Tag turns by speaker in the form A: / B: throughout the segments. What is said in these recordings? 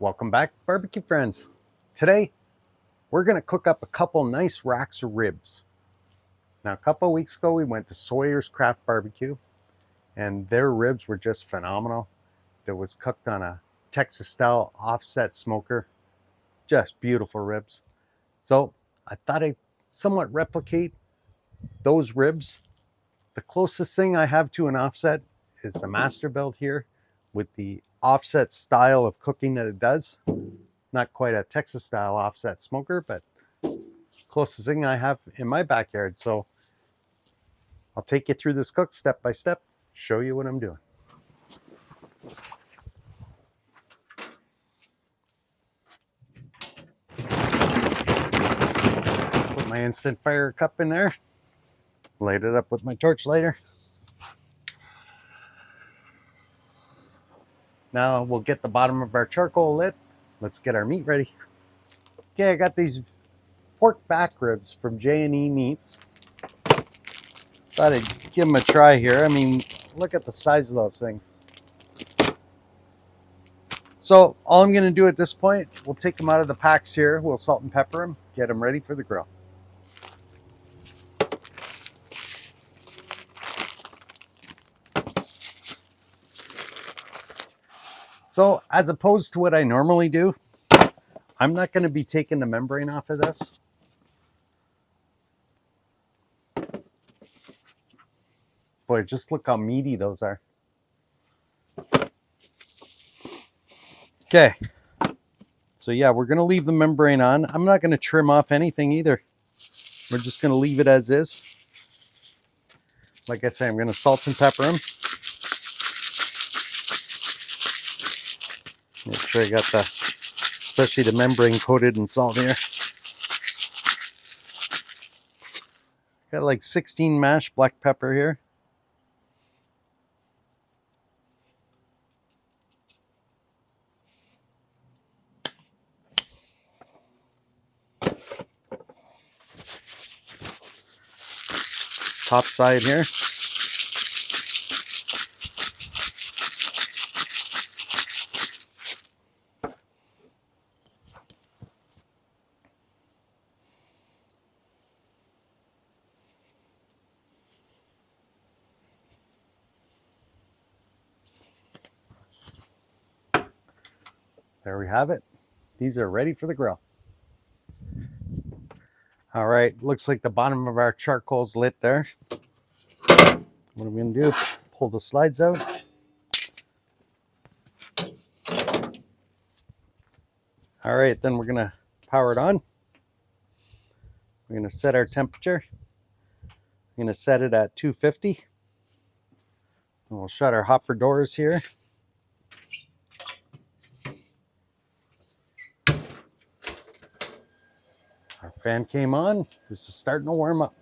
A: Welcome back, barbecue friends. Today, we're going to cook up a couple nice racks of ribs. Now, a couple of weeks ago, we went to Sawyer's Craft Barbecue, and their ribs were just phenomenal. That was cooked on a Texas-style offset smoker. Just beautiful ribs. So, I thought I'd somewhat replicate those ribs. The closest thing I have to an offset is the Masterbuilt here, with the offset style of cooking that it does. Not quite a Texas style offset smoker, but closest thing I have in my backyard. So I'll take you through this cook step by step, show you what I'm doing. Put my instant fire cup in there, light it up with my torch lighter. Now we'll get the bottom of our charcoal lit. Let's get our meat ready. Okay, I got these pork back ribs from J&E Meats. Thought I'd give them a try here. I mean, look at the size of those things. So all I'm going to do at this point, we'll take them out of the packs here. We'll salt and pepper them, get them ready for the grill. So as opposed to what I normally do, I'm not going to be taking the membrane off of this. Boy, just look how meaty those are. Okay. So yeah, we're going to leave the membrane on. I'm not going to trim off anything either. We're just going to leave it as is. Like I say, I'm going to salt and pepper them. Make sure I got especially the membrane coated in salt here. Got like 16 mashed black pepper here. Top side here. There we have it. These are ready for the grill. All right, looks like the bottom of our charcoal's lit there. What are we gonna do? Pull the slides out. All right, then we're gonna power it on. We're gonna set our temperature. I'm gonna set it at 250. And we'll shut our hopper doors here. Our fan came on. This is starting to warm up.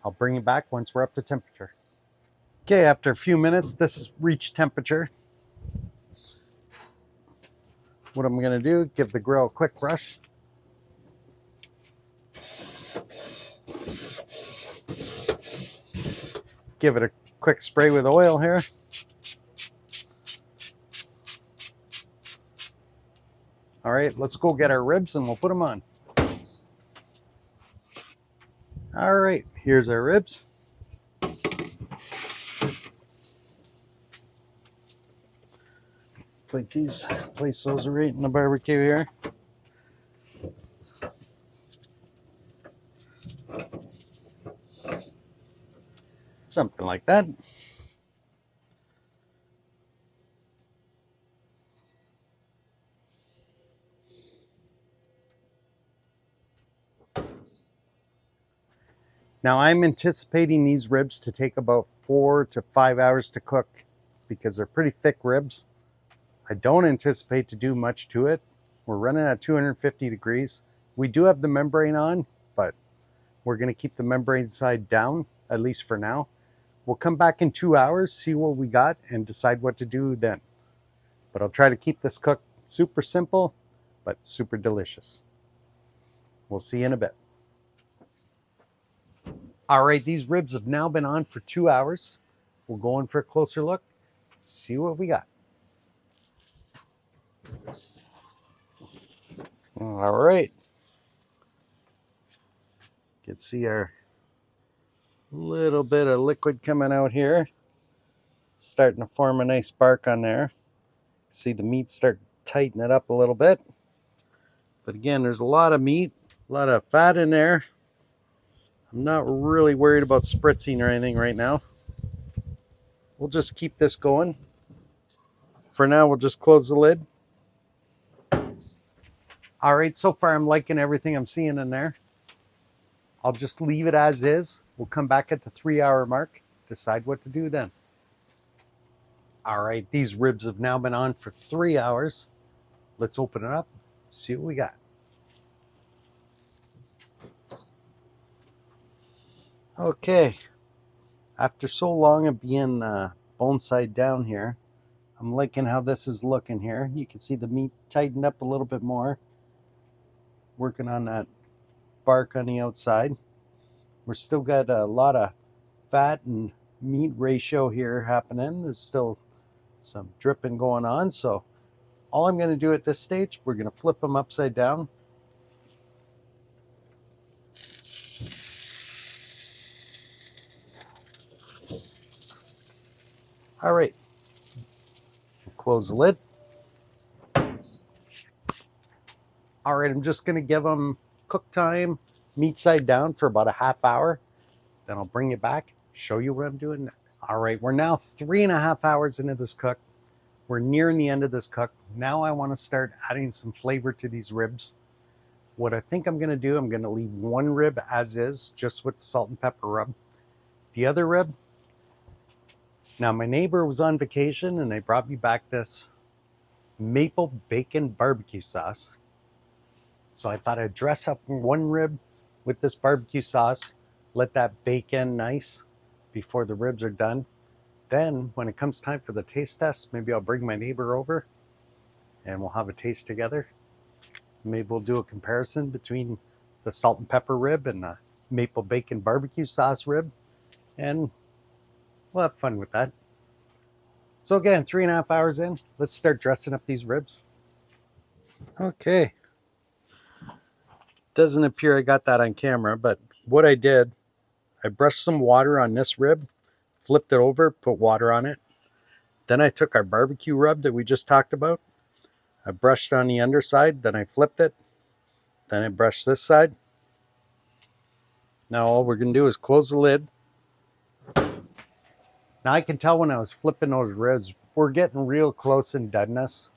A: I'll bring it back once we're up to temperature. Okay, after a few minutes, this has reached temperature. What I'm gonna do, give the grill a quick brush. Give it a quick spray with oil here. All right, let's go get our ribs and we'll put them on. All right, here's our ribs. Place those right in the barbecue here. Something like that. Now I'm anticipating these ribs to take about 4 to 5 hours to cook because they're pretty thick ribs. I don't anticipate to do much to it. We're running at 250 degrees. We do have the membrane on, but we're going to keep the membrane side down, at least for now. We'll come back in 2 hours, see what we got, and decide what to do then. But I'll try to keep this cook super simple, but super delicious. We'll see you in a bit. All right, these ribs have now been on for 2 hours. We'll go in for a closer look, see what we got. All right. You can see our little bit of liquid coming out here. Starting to form a nice bark on there. See the meat start to tighten it up a little bit. But again, there's a lot of meat, a lot of fat in there. I'm not really worried about spritzing or anything right now. We'll just keep this going. For now, we'll just close the lid. All right, so far I'm liking everything I'm seeing in there. I'll just leave it as is. We'll come back at the 3-hour mark, decide what to do then. All right, these ribs have now been on for 3 hours. Let's open it up, see what we got. Okay, after so long of being bone side down here, I'm liking how this is looking here. You can see the meat tightened up a little bit more. Working on that bark on the outside. We're still got a lot of fat and meat ratio here happening. There's still some dripping going on. So all I'm going to do at this stage, we're going to flip them upside down. All right, close the lid. All right, I'm just going to give them cook time, meat side down for about a half hour. Then I'll bring it back, show you what I'm doing next. All right, we're now 3.5 hours into this cook. We're nearing the end of this cook. Now I want to start adding some flavor to these ribs. What I think I'm going to do, I'm going to leave one rib as is, just with salt and pepper rub. The other rib, now my neighbor was on vacation and they brought me back this maple bacon barbecue sauce. So I thought I'd dress up one rib with this barbecue sauce, let that bake in nice before the ribs are done. Then when it comes time for the taste test, maybe I'll bring my neighbor over and we'll have a taste together. Maybe we'll do a comparison between the salt and pepper rib and the maple bacon barbecue sauce rib, and we'll have fun with that. So again, 3.5 hours in, let's start dressing up these ribs. Okay. Doesn't appear I got that on camera, but what I did, I brushed some water on this rib, flipped it over, put water on it. Then I took our barbecue rub that we just talked about. I brushed on the underside, then I flipped it. Then I brushed this side. Now all we're going to do is close the lid. Now I can tell when I was flipping those ribs, we're getting real close in doneness.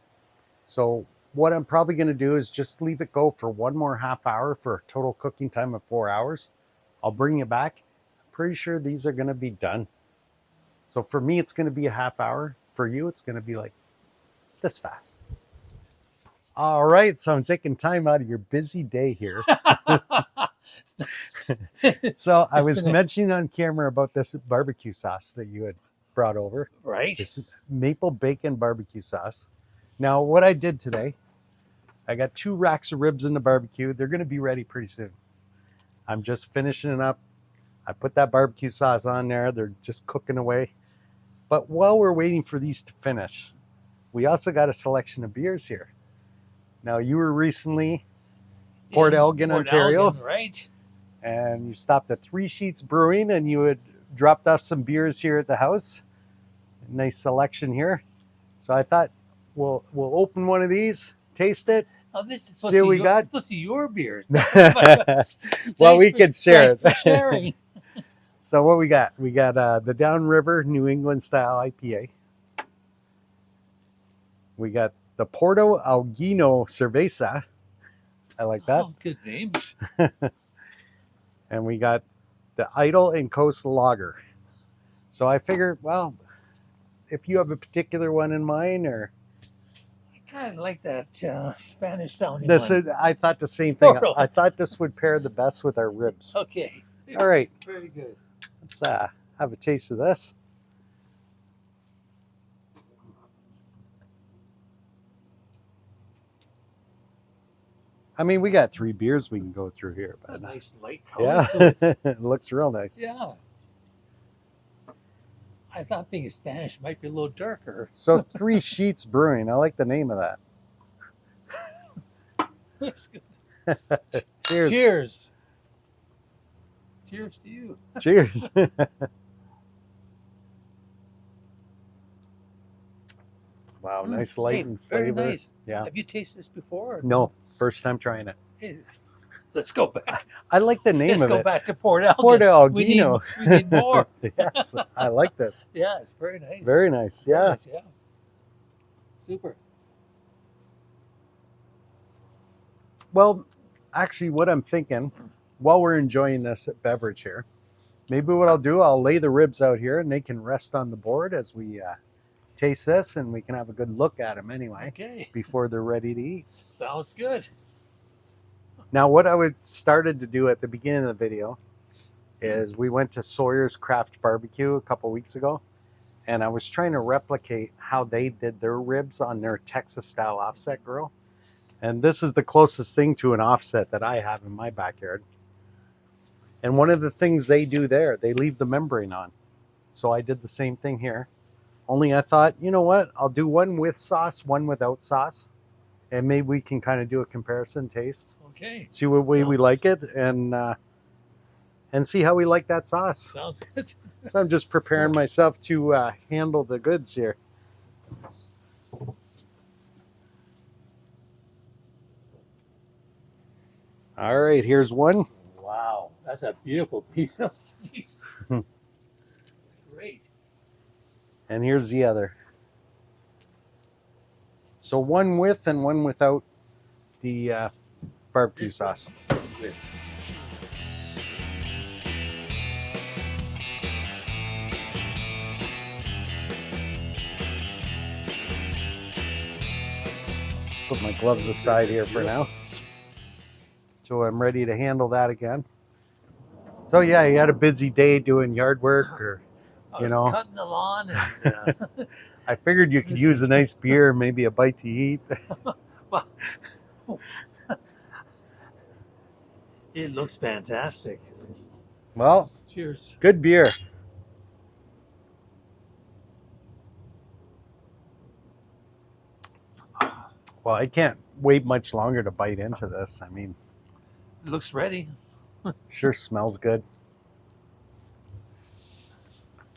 A: So what I'm probably going to do is just leave it go for one more half hour for a total cooking time of 4 hours. I'll bring you back. I'm pretty sure these are going to be done. So for me, it's going to be a half hour. For you, it's going to be like this fast. All right, so I'm taking time out of your busy day here. So I was mentioning on camera about this barbecue sauce that you had brought over.
B: Right.
A: This maple bacon barbecue sauce. Now, what I did today, I got 2 racks of ribs in the barbecue. They're going to be ready pretty soon. I'm just finishing it up. I put that barbecue sauce on there. They're just cooking away. But while we're waiting for these to finish, we also got a selection of beers here. Now, you were recently Port Elgin, Ontario.
B: Elgin, right.
A: And you stopped at 3 Sheets Brewing and you had dropped off some beers here at the house. Nice selection here. So I thought we'll open one of these, taste it,
B: Oh, this is
A: see what we got.
B: It's supposed to be your beer.
A: Well, we can share it.
B: Sharing.
A: So what we got? We got the Downriver New England style IPA. We got the Porto Alguino Cerveza. I like that.
B: Oh, good names.
A: And we got the Idle and Coast Lager. So I figured, well, if you have a particular one in mind, or
B: I kind of like that Spanish sounding
A: this
B: one.
A: is, I thought the same thing.
B: Porto.
A: I thought this would pair the best with our ribs.
B: Okay.
A: All right,
B: Very good.
A: let's have a taste of this. I mean, we got 3 beers we can go through here.
B: A
A: But
B: nice light color to it.
A: yeah, it looks real nice.
B: Yeah. I thought being Spanish might be a little darker.
A: So 3 Sheets Brewing. I like the name of that.
B: That's good.
A: Cheers.
B: Cheers. Cheers to you.
A: Cheers. Wow, nice light and
B: very
A: flavor.
B: nice.
A: Yeah.
B: Have you tasted this before?
A: No, first time trying it.
B: Hey, let's go back.
A: I like the name
B: Let's
A: of
B: go
A: it.
B: back to Port Elgin.
A: Port Elgin.
B: We need more.
A: Yes, I like this.
B: Yeah, it's very nice.
A: Very nice.
B: Very
A: Yeah.
B: nice, yeah. Super.
A: Well, actually, what I'm thinking, while we're enjoying this beverage here, maybe what I'll do, I'll lay the ribs out here and they can rest on the board as we taste this, and we can have a good look at them anyway.
B: Okay.
A: Before they're ready to eat.
B: Sounds good.
A: Now, what I started to do at the beginning of the video is we went to Sawyer's Craft Barbecue a couple weeks ago, and I was trying to replicate how they did their ribs on their Texas-style offset grill. And this is the closest thing to an offset that I have in my backyard. And one of the things they do there, they leave the membrane on. So I did the same thing here. Only I thought, you know what? I'll do one with sauce, one without sauce. And maybe we can kind of do a comparison taste.
B: Okay.
A: See what way we like it, and see how we like that sauce.
B: Sounds good.
A: So I'm just preparing myself to handle the goods here. All right, here's one.
B: Wow, that's a beautiful piece of meat. It's great.
A: And here's the other. So one with and one without the barbecue sauce.
B: That's good.
A: Put my gloves aside here for now. So I'm ready to handle that again. So yeah, you had a busy day doing yard work, or
B: I was cutting the lawn, and
A: I figured you could use a nice beer, maybe a bite to eat.
B: well, it looks fantastic.
A: Well,
B: Cheers.
A: good beer. Well, I can't wait much longer to bite into this. I mean,
B: It looks ready.
A: sure smells good.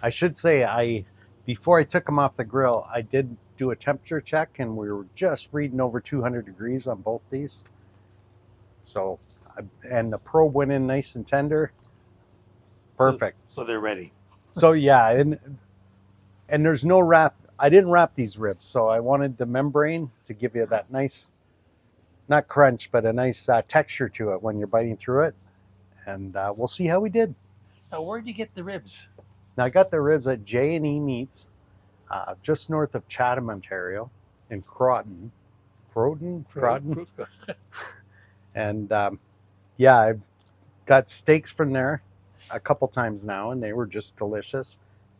A: I should say, before I took them off the grill, I did do a temperature check, and we were just reading over 200 degrees on both these. So, and the probe went in nice and tender. Perfect.
B: So they're ready.
A: So yeah, and there's no wrap. I didn't wrap these ribs, so I wanted the membrane to give you that nice, not crunch, but a nice texture to it when you're biting through it. And we'll see how we did.
B: Now, where'd you get the ribs?
A: Now I got the ribs at J&E Meats, just north of Chatham, Ontario, in Croton. And yeah, I've got steaks from there a couple times now, and they were just delicious.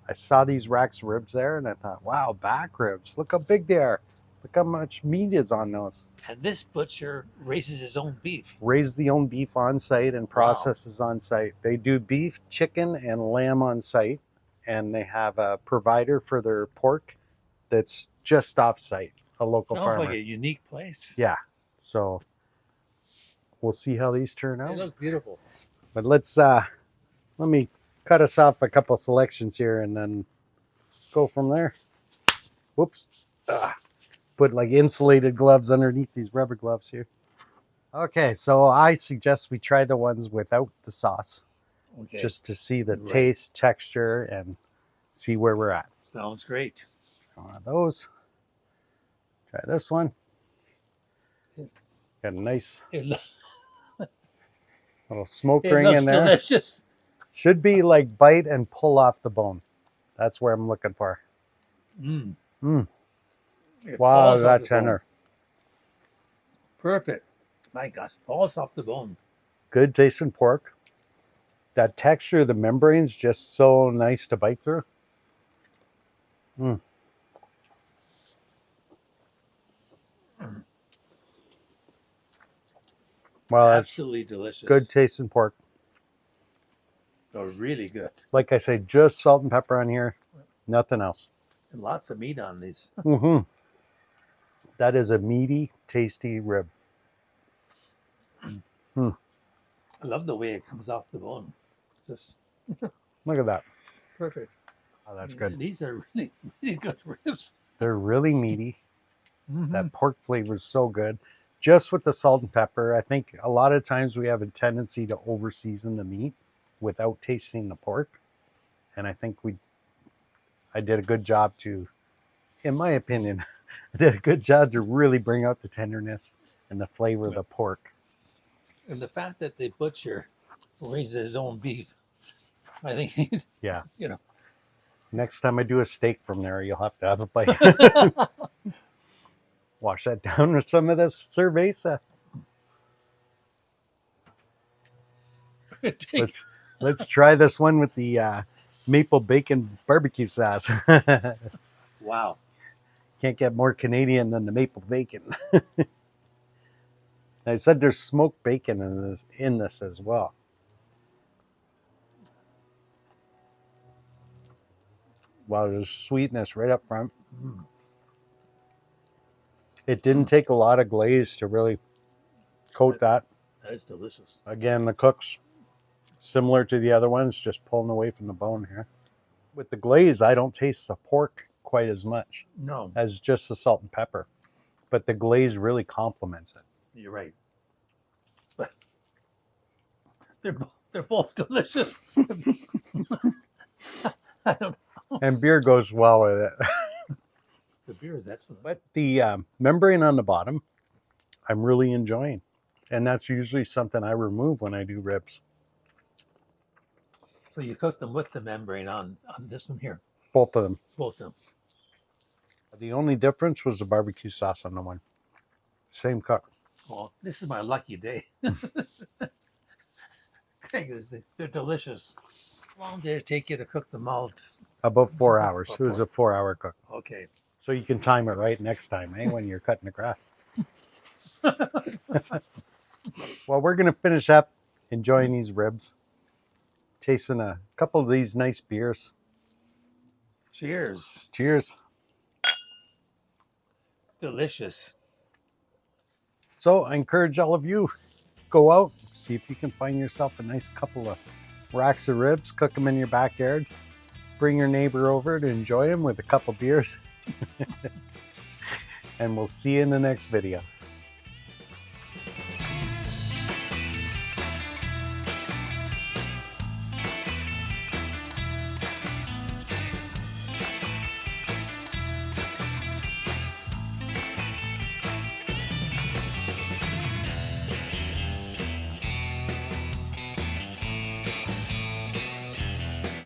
A: I saw these racks of ribs there, and I thought, wow, back ribs. Look how big they are. Look how much meat is on those.
B: And this butcher raises his own beef.
A: Raises the own beef on site and processes on site. They do beef, chicken, and lamb on site, and they have a provider for their pork that's just off site, a local farmer.
B: Sounds like a unique place.
A: Yeah, so we'll see how these turn out.
B: They look beautiful.
A: But let me cut us off a couple selections here and then go from there. Whoops. Put like insulated gloves underneath these rubber gloves here. Okay, so I suggest we try the ones without the sauce.
B: Okay.
A: Just to see the taste, texture, and see where we're at.
B: Sounds great.
A: One of those. Try this one. Got a nice little smoke ring in there.
B: Delicious.
A: Should be like bite and pull off the bone. That's where I'm looking for.
B: Mm.
A: Mm.
B: It
A: Wow,
B: falls off
A: that
B: the
A: tender.
B: bone. Perfect. My gosh, falls off the bone.
A: Good tasting pork. That texture of the membrane's just so nice to bite through. Mm. Wow, that's
B: Absolutely delicious.
A: good tasting pork.
B: Oh, really good.
A: Like I say, just salt and pepper on here. Nothing else.
B: And lots of meat on these.
A: Mm-hmm. That is a meaty, tasty rib. Hmm.
B: I love the way it comes off the bone. It's just
A: Look at that.
B: perfect.
A: Oh, that's good.
B: These are really, really good ribs.
A: They're really meaty.
B: Mm-hmm.
A: That pork flavor is so good. Just with the salt and pepper, I think a lot of times we have a tendency to over season the meat without tasting the pork. And I think I did a good job to, in my opinion, I did a good job to really bring out the tenderness and the flavor of the pork.
B: And the fact that the butcher raises his own beef, I think,
A: Yeah.
B: you know.
A: Next time I do a steak from there, you'll have to have a bite. Wash that down with some of this cerveza. Let's try this one with the maple bacon barbecue sauce.
B: Wow.
A: Can't get more Canadian than the maple bacon. I said there's smoked bacon in this as well. Wow, there's sweetness right up front.
B: Mm.
A: It didn't take a lot of glaze to really coat that.
B: That is delicious.
A: Again, the cook's similar to the other ones, just pulling away from the bone here. With the glaze, I don't taste the pork quite as much.
B: No.
A: As just the salt and pepper. But the glaze really complements it.
B: You're right. But they're both delicious. I don't know.
A: And beer goes well with it.
B: The beer is excellent.
A: But the membrane on the bottom, I'm really enjoying. And that's usually something I remove when I do ribs.
B: So you cook them with the membrane on this one here?
A: Both of them.
B: Both of them.
A: The only difference was the barbecue sauce on the one. Same cook.
B: Well, this is my lucky day. They're delicious. How long did it take you to cook them out?
A: About 4 hours. It was a 4-hour cook.
B: Okay.
A: So you can time it right next time, when you're cutting the grass. Well, we're going to finish up enjoying these ribs. Tasting a couple of these nice beers.
B: Cheers.
A: Cheers.
B: Delicious.
A: So I encourage all of you, go out, see if you can find yourself a nice couple of racks of ribs, cook them in your backyard, bring your neighbor over to enjoy them with a couple beers. And we'll see you in the next video.